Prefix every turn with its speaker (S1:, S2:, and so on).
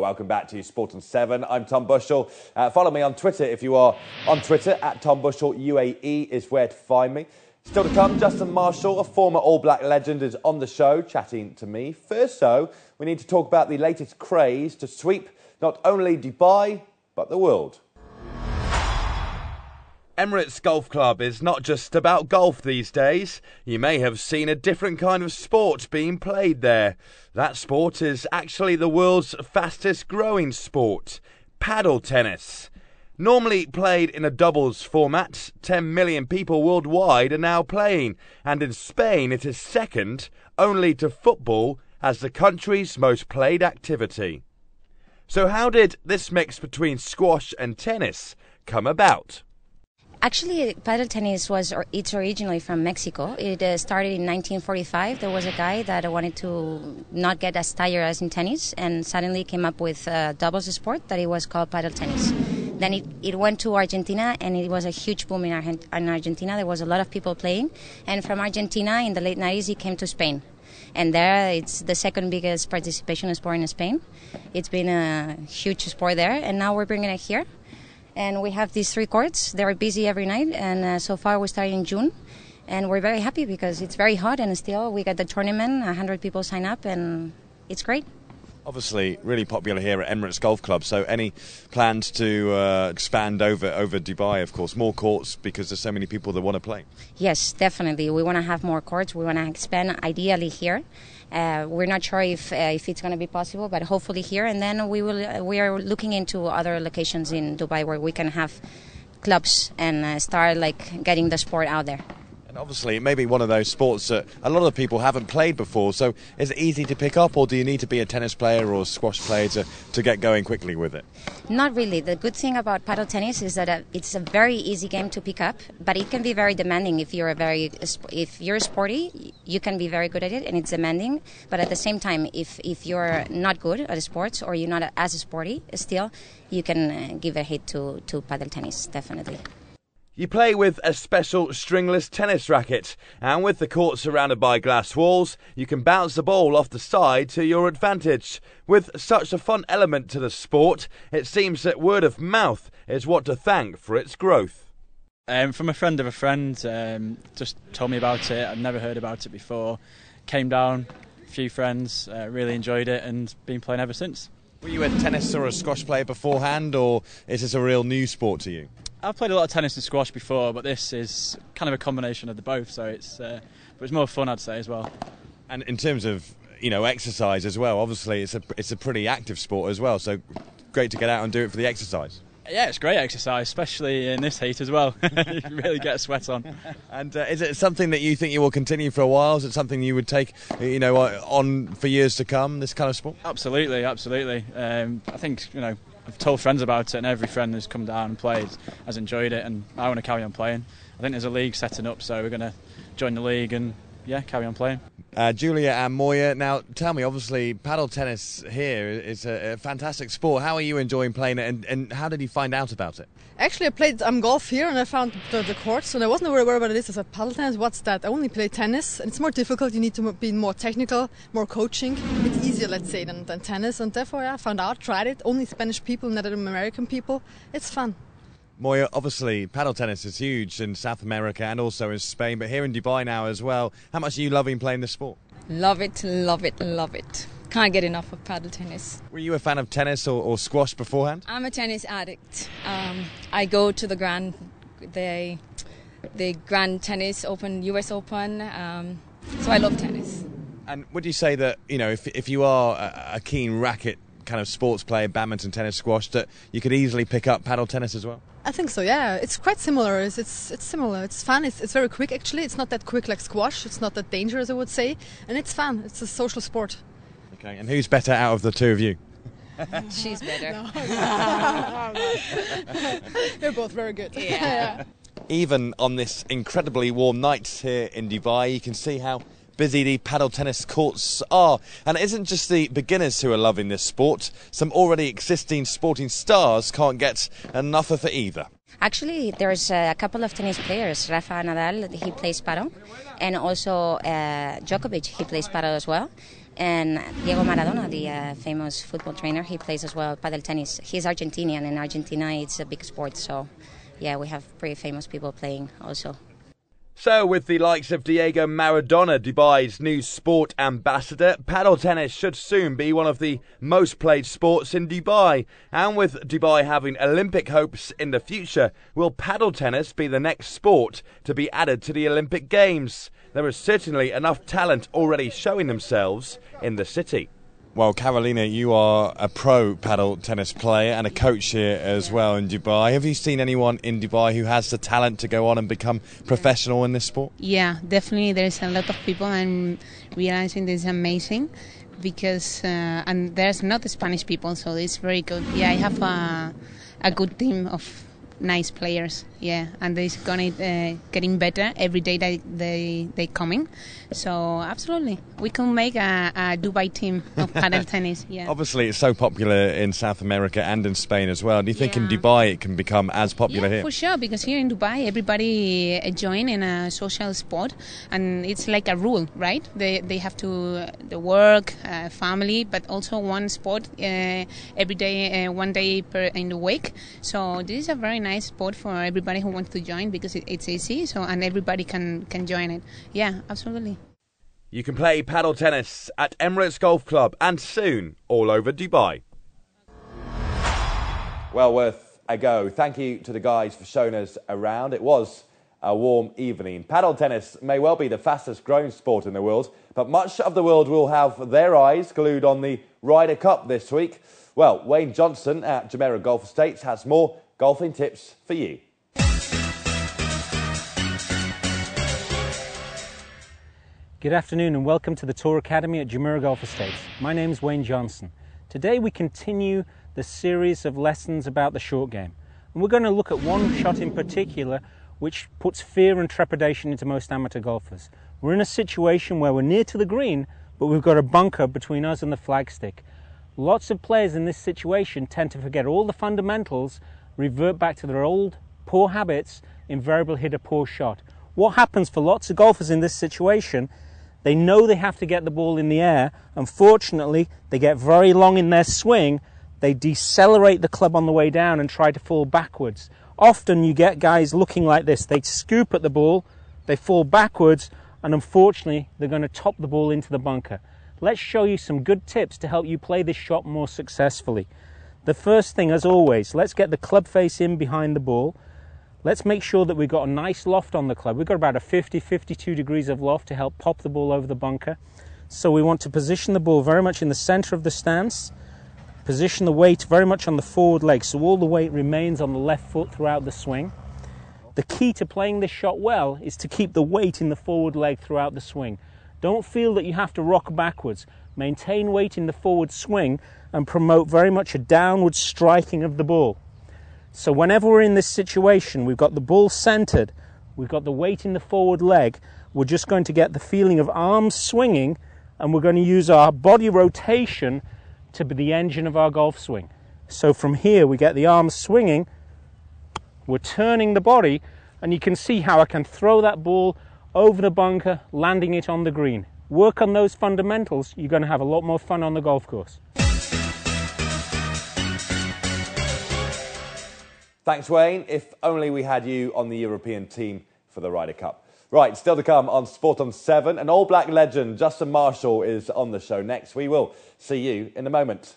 S1: Welcome back to Sport on 7. I'm Tom Bushell. Follow me on Twitter if you are on Twitter. Tom Bushell UAE is where to find me. Still to come, Justin Marshall, a former All Black legend, is on the show chatting to me. First, though, we need to talk about the latest craze to sweep not only Dubai, but the world. Emirates Golf Club is not just about golf these days. You may have seen a different kind of sport being played there. That sport is actually the world's fastest growing sport, Padel tennis. Normally played in a doubles format, 10 million people worldwide are now playing, and in Spain it is second only to football as the country's most played activity. So how did this mix between squash and tennis come about?
S2: Actually, Padel tennis it's originally from Mexico. It started in 1945. There was a guy that wanted to not get as tired as in tennis, and suddenly came up with a doubles sport that it was called Padel tennis. Then it went to Argentina, and it was a huge boom in Argentina. There was a lot of people playing, and from Argentina in the late 90s it came to Spain. And there it's the second biggest participation sport in Spain. It's been a huge sport there, and now we're bringing it here. And we have these 3 courts. They're busy every night, and so far we started in June. And we're very happy because it's very hot, and still we got the tournament, 100 people sign up, and it's great.
S1: Obviously, really popular here at Emirates Golf Club, so any plans to expand over Dubai, of course, more courts because there's so many people that want to play?
S2: Yes, definitely. We want to have more courts. We want to expand ideally here. We're not sure if it's going to be possible, but hopefully here. And then we are looking into other locations in Dubai where we can have clubs and start getting the sport out there.
S1: And obviously, it may be one of those sports that a lot of people haven't played before. So, is it easy to pick up, or do you need to be a tennis player or a squash player to get going quickly with it?
S2: Not really. The good thing about Padel tennis is that it's a very easy game to pick up, but it can be very demanding. If you're sporty, you can be very good at it, and it's demanding. But at the same time, if you're not good at sports or you're not as sporty, still you can give a hit to Padel tennis, definitely.
S1: You play with a special stringless tennis racket, and with the court surrounded by glass walls, you can bounce the ball off the side to your advantage. With such a fun element to the sport, it seems that word of mouth is what to thank for its growth.
S3: From a friend of a friend, just told me about it. I'd never heard about it before. Came down, a few friends, really enjoyed it, and been playing ever since.
S1: Were you a tennis or a squash player beforehand, or is this a real new sport to you?
S3: I've played a lot of tennis and squash before, but this is kind of a combination of the both, so it's more fun, I'd say, as well.
S1: And in terms of exercise as well, obviously it's a pretty active sport as well, so great to get out and do it for the exercise.
S3: Yeah, it's great exercise, especially in this heat as well. You can really get a sweat on.
S1: And is it something that you think you will continue for a while? Is it something you would take on for years to come, this kind of sport?
S3: Absolutely. I think I've told friends about it, and every friend who's come down and played has enjoyed it, and I want to carry on playing. I think there's a league setting up, so we're going to join the league and carry on playing.
S1: Julia and Moya, now tell me, obviously Padel tennis here is a fantastic sport. How are you enjoying playing it, and how did you find out about it?
S4: Actually, I played golf here, and I found the courts, and I wasn't aware what it is. I said, Padel tennis, what's that? I only play tennis, and it's more difficult. You need to be more technical, more coaching. It's easier, let's say, than tennis, and therefore I found out, tried it. Only Spanish people, not American people. It's fun.
S1: Moya, obviously Padel tennis is huge in South America and also in Spain, but here in Dubai now as well. How much are you loving playing this sport?
S5: Love it, love it, love it. Can't get enough of Padel tennis.
S1: Were you a fan of tennis or squash beforehand?
S5: I'm a tennis addict. I go to the Grand Tennis Open, US Open, so I love tennis.
S1: And would you say that, if you are a keen racket kind of sports player, badminton, tennis, squash, that you could easily pick up Padel tennis as well?
S4: I think so, yeah. It's quite similar. It's similar. It's fun. It's very quick, actually. It's not that quick like squash. It's not that dangerous, I would say. And it's fun. It's a social sport.
S1: Okay, and who's better out of the two of you?
S5: She's better.
S4: You're both very good.
S5: Yeah.
S1: Even on this incredibly warm night here in Dubai, you can see how busy the Padel tennis courts are. And it isn't just the beginners who are loving this sport. Some already existing sporting stars can't get enough of it either.
S2: Actually, there's a couple of tennis players. Rafa Nadal, he plays Padel, and also Djokovic, he plays Padel as well. And Diego Maradona, the famous football trainer, he plays as well Padel tennis. He's Argentinian, and Argentina it's a big sport, so yeah, we have pretty famous people playing also.
S1: So, with the likes of Diego Maradona, Dubai's new sport ambassador, paddle tennis should soon be one of the most played sports in Dubai. And with Dubai having Olympic hopes in the future, will paddle tennis be the next sport to be added to the Olympic Games? There is certainly enough talent already showing themselves in the city.
S6: Well, Carolina, you are a pro paddle tennis player and a coach here as well in Dubai. Have you seen anyone in Dubai who has the talent to go on and become professional in this sport?
S7: Yeah, definitely. There's a lot of people. I'm realizing this is amazing because, and there's not Spanish people, so it's very good. Yeah, I have a good team of nice players. Yeah, and they're getting better every day that they coming. So absolutely, we can make a Dubai team of paddle tennis. Yeah.
S6: Obviously, it's so popular in South America and in Spain as well. Do you think in Dubai it can become as popular here?
S7: For sure, because here in Dubai, everybody join in a social sport, and it's like a rule, right? They have to the work, family, but also one sport every day, 1 day in the week. So this is a very nice sport for everybody who wants to join because it's easy. So and everybody can join it. Yeah, absolutely.
S1: You can play paddle tennis at Emirates Golf Club and soon all over Dubai. Well worth a go. Thank you to the guys for showing us around. It was a warm evening. Paddle tennis may well be the fastest growing sport in the world, but much of the world will have their eyes glued on the Ryder Cup this week. Well, Wayne Johnson at Jumeirah Golf Estates has more golfing tips for you.
S8: Good afternoon and welcome to the Tour Academy at Jumeirah Golf Estates. My name is Wayne Johnson. Today we continue the series of lessons about the short game. And we're going to look at one shot in particular which puts fear and trepidation into most amateur golfers. We're in a situation where we're near to the green, but we've got a bunker between us and the flagstick. Lots of players in this situation tend to forget all the fundamentals, revert back to their old poor habits, invariably hit a poor shot. What happens for lots of golfers in this situation? They know they have to get the ball in the air. Unfortunately, they get very long in their swing. They decelerate the club on the way down and try to fall backwards. Often you get guys looking like this. They scoop at the ball, they fall backwards, and unfortunately, they're going to top the ball into the bunker. Let's show you some good tips to help you play this shot more successfully. The first thing, as always, let's get the club face in behind the ball. Let's make sure that we've got a nice loft on the club. We've got about a 50-52 degrees of loft to help pop the ball over the bunker. So we want to position the ball very much in the center of the stance, position the weight very much on the forward leg, so all the weight remains on the left foot throughout the swing. The key to playing this shot well is to keep the weight in the forward leg throughout the swing. Don't feel that you have to rock backwards. Maintain weight in the forward swing and promote very much a downward striking of the ball. So whenever we're in this situation, we've got the ball centered, we've got the weight in the forward leg, we're just going to get the feeling of arms swinging, and we're going to use our body rotation to be the engine of our golf swing. So from here we get the arms swinging, we're turning the body, and you can see how I can throw that ball over the bunker, landing it on the green. Work on those fundamentals, you're going to have a lot more fun on the golf course.
S1: Thanks, Wayne. If only we had you on the European team for the Ryder Cup. Right, still to come on Sport on 7. An All Black legend, Justin Marshall, is on the show next. We will see you in a moment.